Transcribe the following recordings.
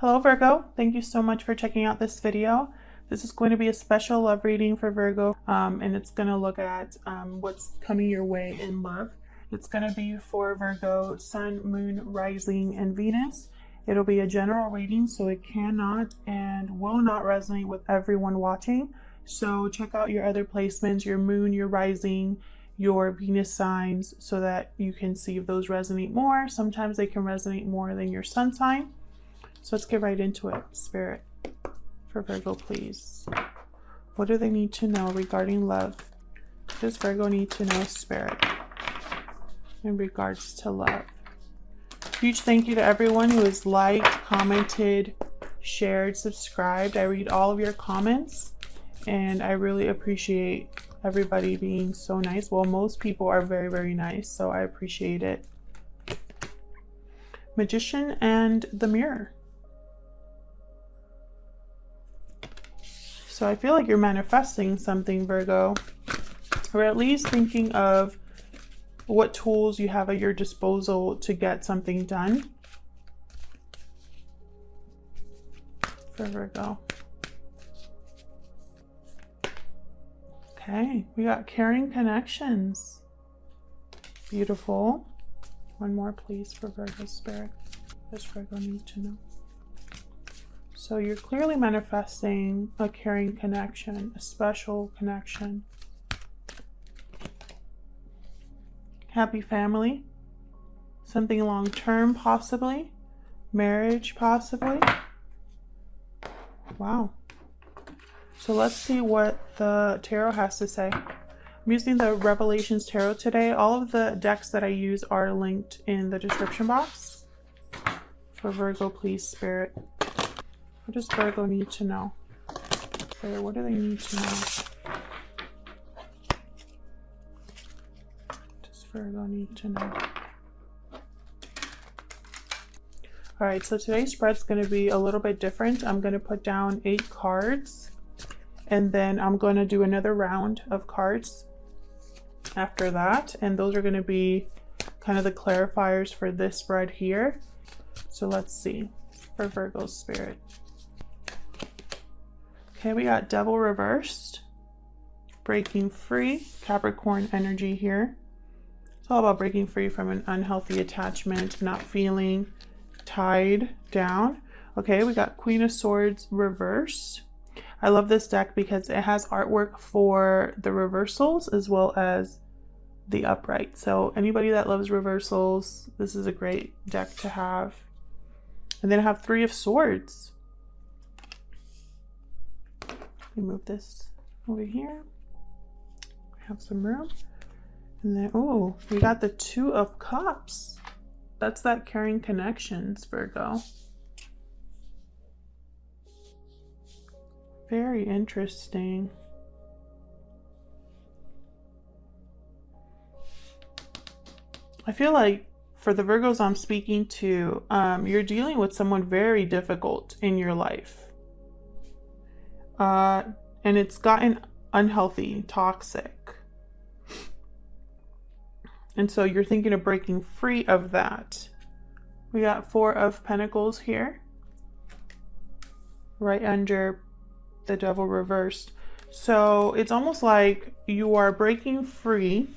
Hello Virgo, thank you so much for checking out this video. This is going to be a special love reading for Virgo, and it's going to look at what's coming your way in love. It's going to be for Virgo, Sun, Moon, Rising, and Venus. It'll be a general reading, so it cannot and will not resonate with everyone watching. So check out your other placements, your Moon, your Rising, your Venus signs, so that you can see if those resonate more. Sometimes they can resonate more than your Sun sign. So let's get right into it. Spirit, for Virgo, please. What do they need to know regarding love? What does Virgo need to know, Spirit, in regards to love? Huge thank you to everyone who has liked, commented, shared, subscribed. I read all of your comments, and I really appreciate everybody being so nice. Well, most people are very, very nice, so I appreciate it. Magician and the Mirror. So I feel like you're manifesting something, Virgo, or at least thinking of what tools you have at your disposal to get something done for Virgo. Okay, we got caring connections. Beautiful. One more, please, for Virgo, Spirit. What does Virgo need to know? So you're clearly manifesting a caring connection, a special connection. Happy family, something long-term possibly, marriage possibly. Wow. So let's see what the tarot has to say. I'm using the Revelations Tarot today. All of the decks that I use are linked in the description box. For Virgo, please, Spirit. What does Virgo need to know? Spirit, what do they need to know? Virgo need to know. All right, so today's spread's going to be a little bit different. I'm going to put down 8 cards, and then I'm going to do another round of cards after that, and those are going to be kind of the clarifiers for this spread here. So let's see for Virgo, Spirit. Okay, we got Devil reversed, breaking free, Capricorn energy here. It's all about breaking free from an unhealthy attachment, not feeling tied down. Okay, we got Queen of Swords reversed. I love this deck because it has artwork for the reversals as well as the upright. So anybody that loves reversals, this is a great deck to have. And then I have 3 of Swords. Let me move this over here. Have some room. And then, oh, we got the 2 of Cups. That's that caring connections, Virgo. Very interesting. I feel like for the Virgos I'm speaking to, you're dealing with someone very difficult in your life. And it's gotten unhealthy, toxic. And so you're thinking of breaking free of that. We got 4 of Pentacles here, right under the Devil reversed. So it's almost like you are breaking free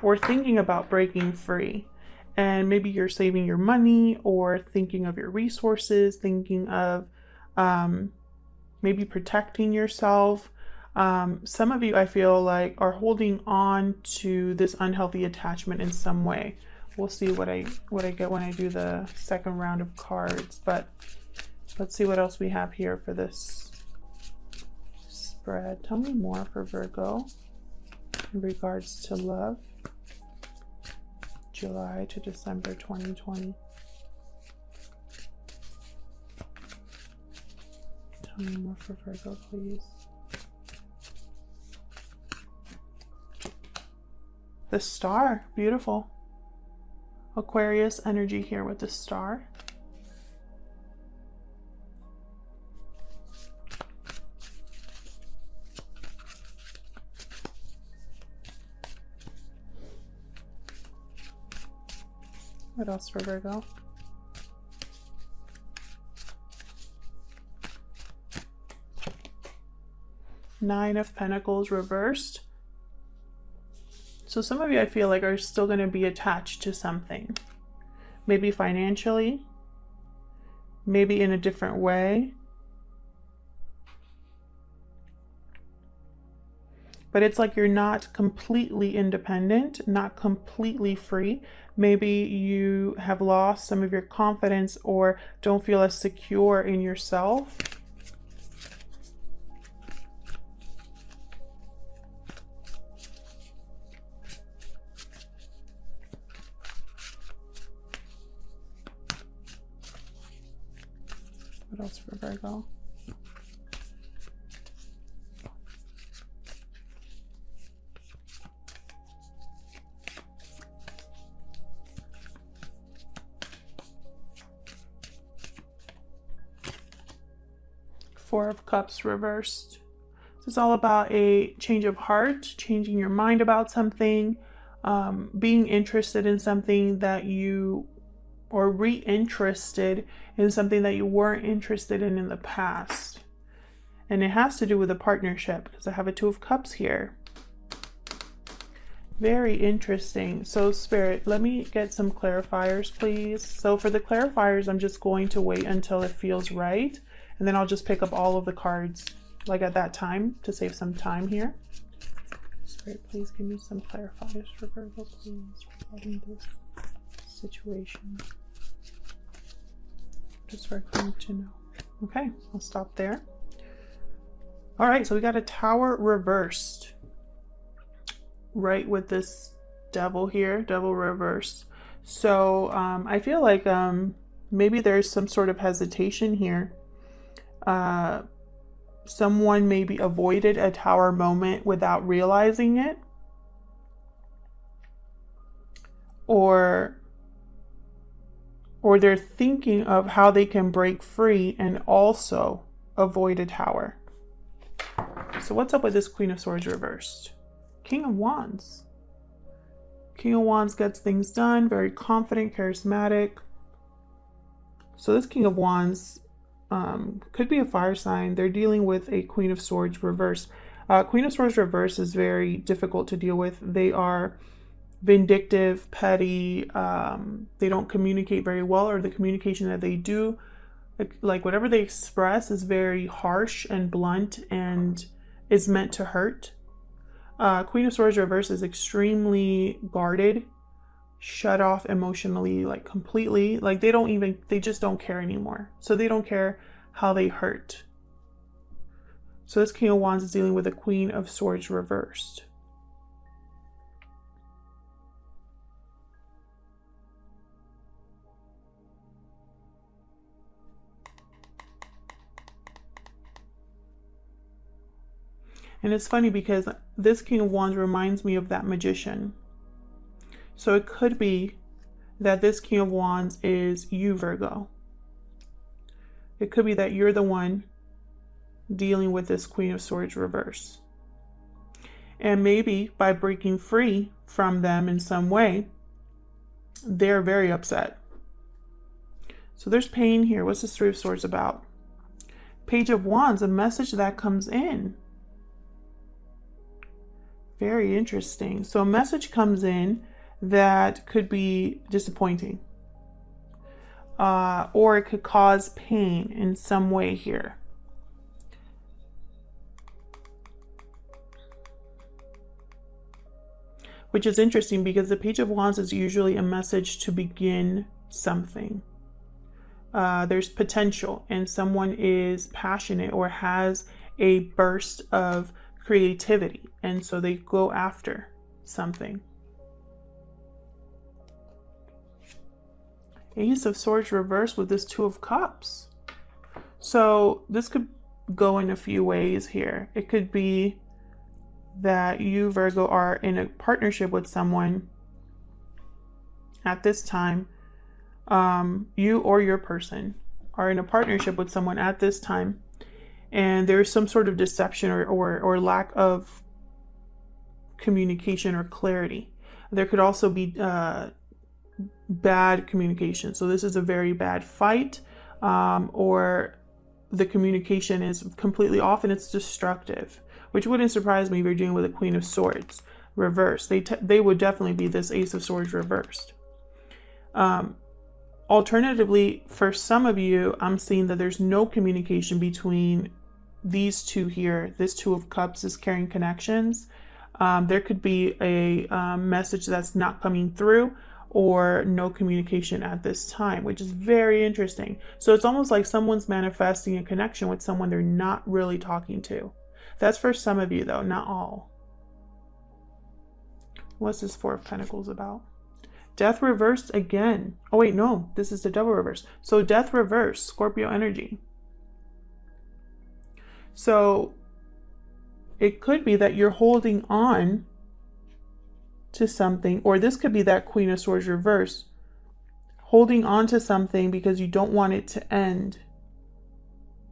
or thinking about breaking free. And maybe you're saving your money or thinking of your resources, thinking of maybe protecting yourself. Some of you, I feel like, are holding on to this unhealthy attachment in some way. We'll see what I get when I do the second round of cards, but let's see what else we have here for this spread. Tell me more for Virgo in regards to love, July to December 2020. Tell me more for Virgo, please. The Star, beautiful. Aquarius energy here with the Star. What else for Virgo? Nine of Pentacles reversed. So some of you, I feel like, are still going to be attached to something. Maybe financially. Maybe in a different way. But it's like you're not completely independent, not completely free. Maybe you have lost some of your confidence or don't feel as secure in yourself. What else for Virgo? Four of Cups reversed. This is all about a change of heart, changing your mind about something, being interested in something that you, or reinterested in something that you weren't interested in the past. And it has to do with a partnership because I have a Two of Cups here. Very interesting. So Spirit, let me get some clarifiers, please. So for the clarifiers, I'm just going to wait until it feels right. And then I'll just pick up all of the cards like at that time to save some time here. Spirit, please give me some clarifiers for Virgo, please, regarding this situation. Just for I need to know. Okay, I'll stop there. All right, so we got a Tower reversed. Right with this Devil here, Devil reversed. So I feel like maybe there's some sort of hesitation here. Someone maybe avoided a Tower moment without realizing it. Or they're thinking of how they can break free and also avoid a Tower. So what's up with this Queen of Swords reversed? King of Wands. King of Wands gets things done, very confident, charismatic. So this King of Wands could be a fire sign. They're dealing with a Queen of Swords reverse. Queen of Swords reverse is very difficult to deal with. They are vindictive, petty. They don't communicate very well, or the communication that they do, like whatever they express, is very harsh and blunt and is meant to hurt. Queen of Swords reverse is extremely guarded, shut off emotionally, like completely. Like they just don't care anymore. So they don't care how they hurt. So this King of Wands is dealing with a Queen of Swords reversed. And it's funny because this King of Wands reminds me of that Magician. So it could be that this King of Wands is you, Virgo. It could be that you're the one dealing with this Queen of Swords reverse. And maybe by breaking free from them in some way, they're very upset. So there's pain here. What's this Three of Swords about? Page of Wands, a message that comes in. Very interesting. So a message comes in that could be disappointing. Or it could cause pain in some way here. Which is interesting because the Page of Wands is usually a message to begin something. There's potential and someone is passionate or has a burst of creativity, and so they go after something. Ace of Swords reversed with this Two of Cups. So this could go in a few ways here. It could be that you, Virgo, are in a partnership with someone at this time. You or your person are in a partnership with someone at this time, and there's some sort of deception or lack of communication or clarity. There could also be bad communication. So this is a very bad fight, or the communication is completely off and it's destructive, which wouldn't surprise me if you're dealing with a Queen of Swords reversed. They would definitely be this Ace of Swords reversed. Alternatively, for some of you, I'm seeing that there's no communication between these two here. This Two of Cups is carrying connections. There could be a message that's not coming through, or no communication at this time, which is very interesting. So it's almost like someone's manifesting a connection with someone they're not really talking to. That's for some of you though, not all. What's this Four of Pentacles about? Death reversed again. Oh wait, no, this is the double reverse. So death reversed, Scorpio energy. So it could be that you're holding on to something, or this could be that Queen of Swords reverse, holding on to something because you don't want it to end.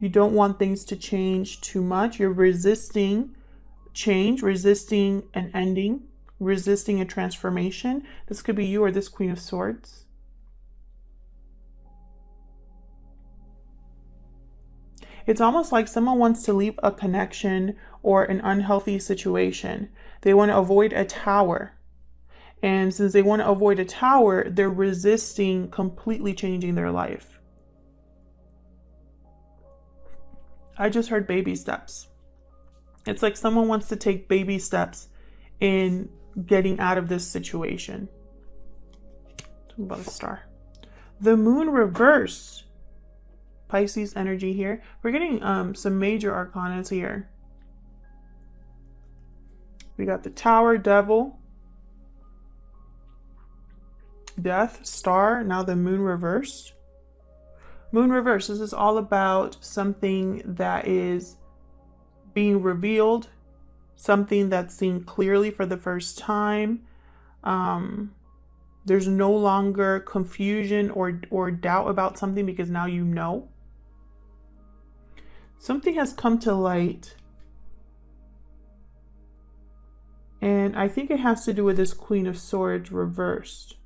You don't want things to change too much. You're resisting change, resisting an ending, resisting a transformation. This could be you or this Queen of Swords. It's almost like someone wants to leave a connection or an unhealthy situation. They want to avoid a tower. And since they want to avoid a tower, they're resisting completely changing their life. I just heard baby steps. It's like someone wants to take baby steps in getting out of this situation. Talking about a star. The Moon reverse. Pisces energy here. We're getting some major arcanas here. We got the Tower, Devil, Death, Star, now the Moon reversed. Moon reversed, this is all about something that is being revealed, something that's seen clearly for the first time. There's no longer confusion or doubt about something because now you know. Something has come to light. And I think it has to do with this Queen of Swords reversed.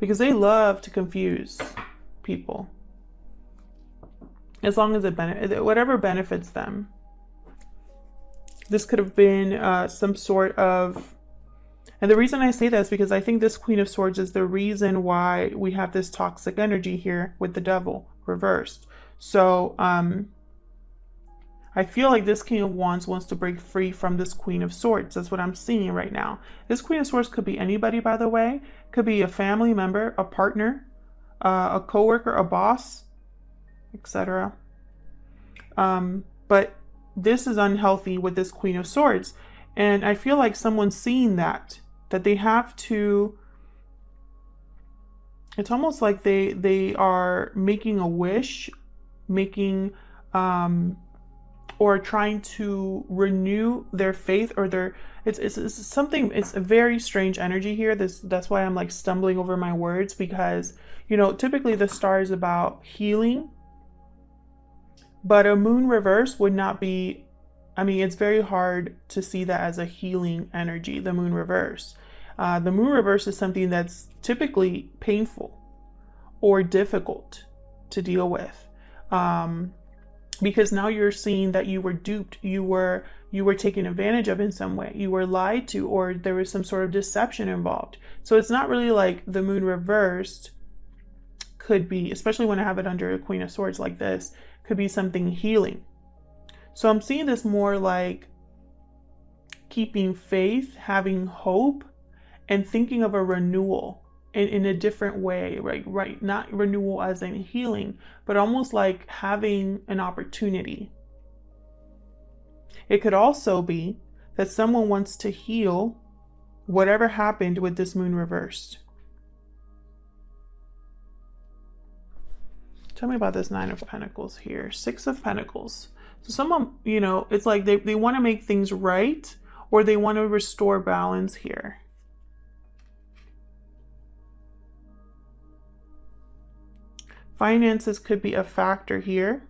Because they love to confuse people. As long as whatever benefits them. This could have been some sort of... And the reason I say that is because I think this Queen of Swords is the reason why we have this toxic energy here with the Devil reversed. So, I feel like this King of Wands wants to break free from this Queen of Swords. That's what I'm seeing right now. This Queen of Swords could be anybody, by the way. Could be a family member, a partner, a coworker, a boss, etc. But this is unhealthy with this Queen of Swords. And I feel like someone's seeing that they have to... It's almost like they are making a wish, making... or trying to renew their faith, or their it's something. It's a very strange energy here. That's why I'm like stumbling over my words, because you know typically the star is about healing, but a moon reverse would not be. I mean, it's very hard to see that as a healing energy. The moon reverse. The moon reverse is something that's typically painful or difficult to deal with. Because now you're seeing that you were duped, you were taken advantage of in some way, you were lied to, or there was some sort of deception involved. So it's not really like the moon reversed could be, especially when I have it under a Queen of Swords like this, could be something healing. So I'm seeing this more like keeping faith, having hope, and thinking of a renewal in a different way, right? Not renewal as in healing, but almost like having an opportunity. It could also be that someone wants to heal whatever happened with this moon reversed. Tell me about this Nine of Pentacles here. Six of Pentacles. So someone, you know, it's like they want to make things right, or they want to restore balance here. Finances could be a factor here.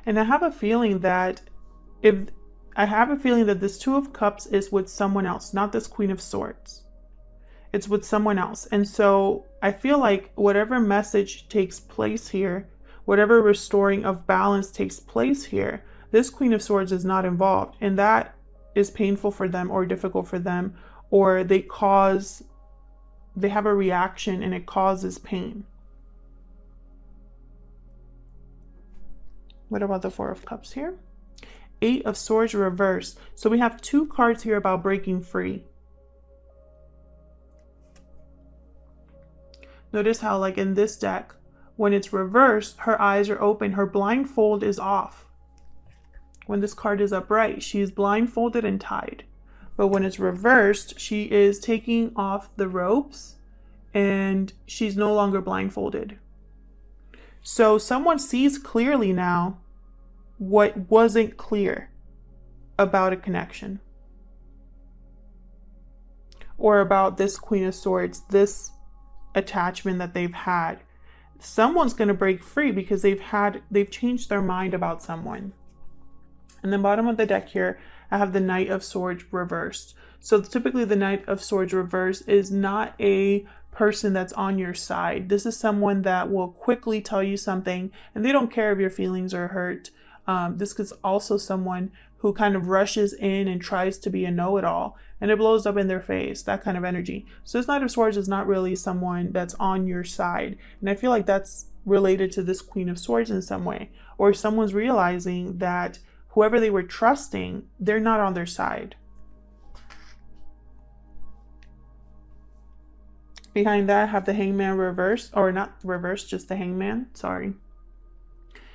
And I have a feeling that this Two of Cups is with someone else, not this Queen of Swords. It's with someone else. And so I feel like whatever message takes place here, whatever restoring of balance takes place here, this Queen of Swords is not involved. And that is painful for them or difficult for them, or they have a reaction and it causes pain. What about the Four of Cups here? Eight of Swords reversed. So we have two cards here about breaking free. Notice how, like in this deck, when it's reversed, her eyes are open, her blindfold is off. When this card is upright, she is blindfolded and tied. But when it's reversed, she is taking off the ropes and she's no longer blindfolded. So someone sees clearly now what wasn't clear about a connection. Or about this Queen of Swords, this attachment that they've had. Someone's going to break free because they've changed their mind about someone. And then bottom of the deck here, I have the Knight of Swords reversed. So typically the Knight of Swords reversed is not a person that's on your side. This is someone that will quickly tell you something and they don't care if your feelings are hurt. This is also someone who kind of rushes in and tries to be a know-it-all and it blows up in their face, that kind of energy. So this Knight of Swords is not really someone that's on your side. And I feel like that's related to this Queen of Swords in some way. Or someone's realizing that whoever they were trusting, they're not on their side. Behind that, I have the Hangman reversed, or not reversed, just the Hangman, sorry.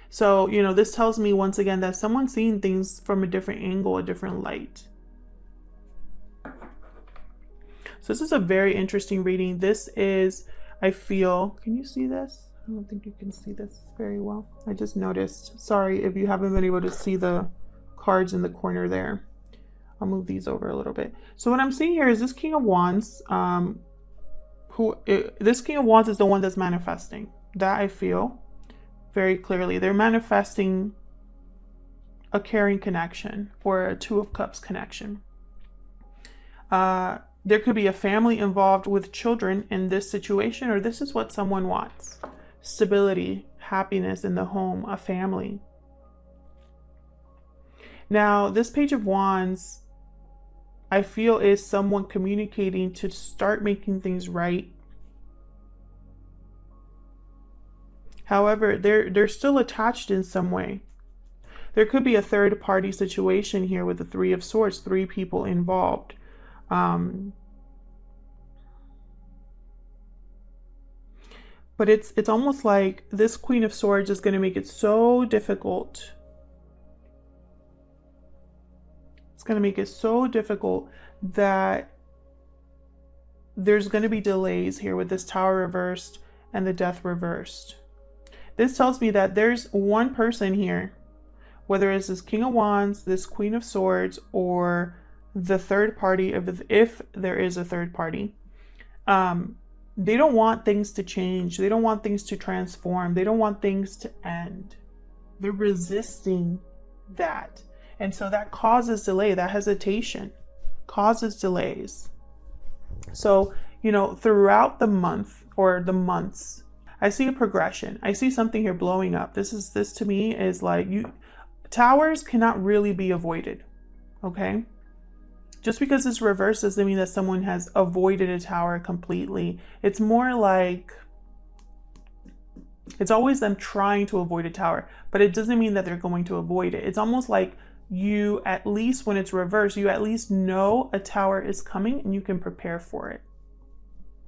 So, you know, this tells me once again that someone's seeing things from a different angle, a different light. So this is a very interesting reading. This is, I feel, can you see this? I don't think you can see this very well. I just noticed. Sorry if you haven't been able to see the cards in the corner there. I'll move these over a little bit. So what I'm seeing here is this King of Wands. This King of Wands is the one that's manifesting. That I feel very clearly. They're manifesting a caring connection or a Two of Cups connection. There could be a family involved with children in this situation, or this is what someone wants. Stability, happiness in the home, a family. Now, this Page of Wands, I feel, is someone communicating to start making things right. However, they're still attached in some way. There could be a third party situation here with the Three of Swords, three people involved. But it's almost like this Queen of Swords is going to make it so difficult. It's going to make it so difficult that there's going to be delays here with this Tower reversed and the Death reversed. This tells me that there's one person here, whether it's this King of Wands, this Queen of Swords, or the third party, if there is a third party. They don't want things to change. They don't want things to transform. They don't want things to end. They're resisting that. And so that causes delay. That hesitation causes delays. So, you know, throughout the month or the months, I see a progression. I see something here blowing up. This to me is like, towers cannot really be avoided. Okay? Just because it's reversed doesn't mean that someone has avoided a tower completely. It's more like, it's always them trying to avoid a tower, but it doesn't mean that they're going to avoid it. It's almost like you, at least when it's reversed, you at least know a tower is coming and you can prepare for it.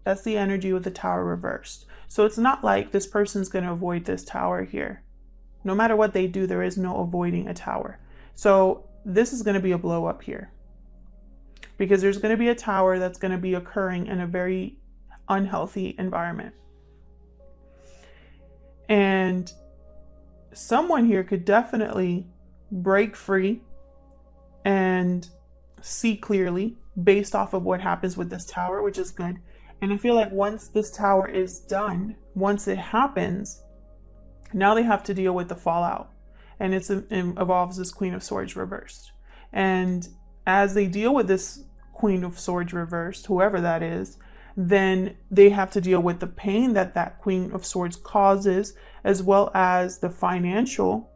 That's the energy with the tower reversed. So it's not like this person's going to avoid this tower here. No matter what they do, there is no avoiding a tower. So this is going to be a blow up here, because there's going to be a tower that's going to be occurring in a very unhealthy environment. And someone here could definitely break free and see clearly based off of what happens with this tower, which is good. And I feel like once this tower is done, once it happens, now they have to deal with the fallout. And it involves this Queen of Swords reversed. And as they deal with this Queen of Swords reversed, whoever that is, then they have to deal with the pain that that Queen of Swords causes, as well as the financial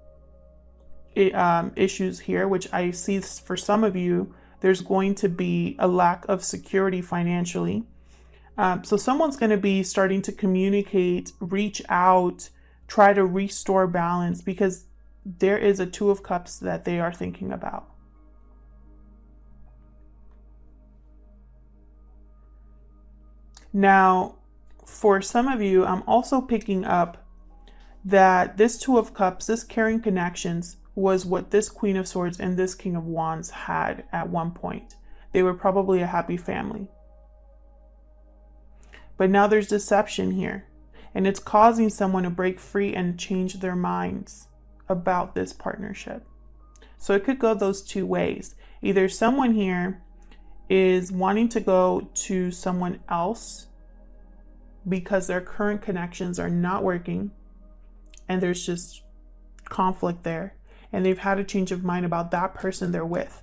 issues here, which I see for some of you, there's going to be a lack of security financially. So someone's going to be starting to communicate, reach out, try to restore balance, because there is a Two of Cups that they are thinking about. Now, for some of you, I'm also picking up that this Two of Cups, this caring connections, was what this Queen of Swords and this King of Wands had at one point. They were probably a happy family. But now there's deception here, and it's causing someone to break free and change their minds about this partnership. So it could go those two ways. Either someone here is wanting to go to someone else because their current connections are not working and there's just conflict there, and they've had a change of mind about that person they're with.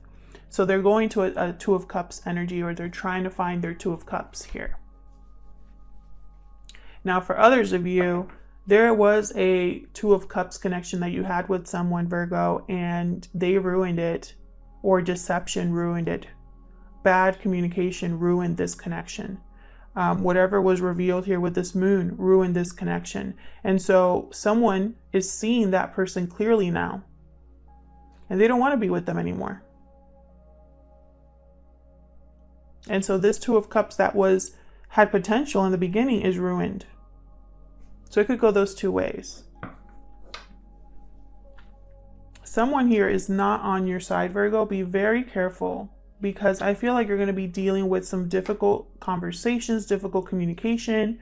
So they're going to a Two of Cups energy, or they're trying to find their Two of Cups here. Now, for others of you, there was a Two of Cups connection that you had with someone, Virgo, and they ruined it, or deception ruined it. Bad communication ruined this connection. Whatever was revealed here with this moon ruined this connection. And so someone is seeing that person clearly now, and they don't want to be with them anymore. And so this Two of Cups that had potential in the beginning is ruined. So it could go those two ways. Someone here is not on your side, Virgo. Be very careful, because I feel like you're going to be dealing with some difficult conversations, difficult communication.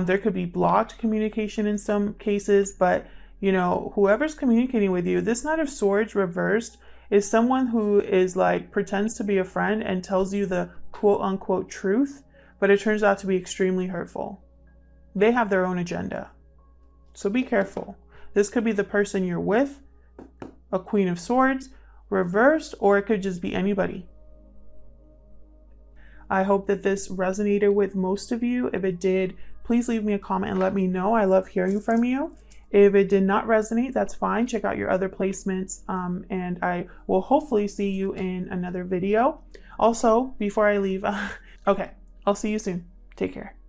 There could be blocked communication in some cases, but you know, whoever's communicating with you, this Knight of Swords reversed is someone who is like pretends to be a friend and tells you the quote unquote truth, but it turns out to be extremely hurtful. They have their own agenda. So be careful. This could be the person you're with, a Queen of Swords, reversed, or it could just be anybody. I hope that this resonated with most of you. If it did, please leave me a comment and let me know. I love hearing from you. If it did not resonate, that's fine. Check out your other placements, and I will hopefully see you in another video. Also, before I leave, okay, I'll see you soon. Take care.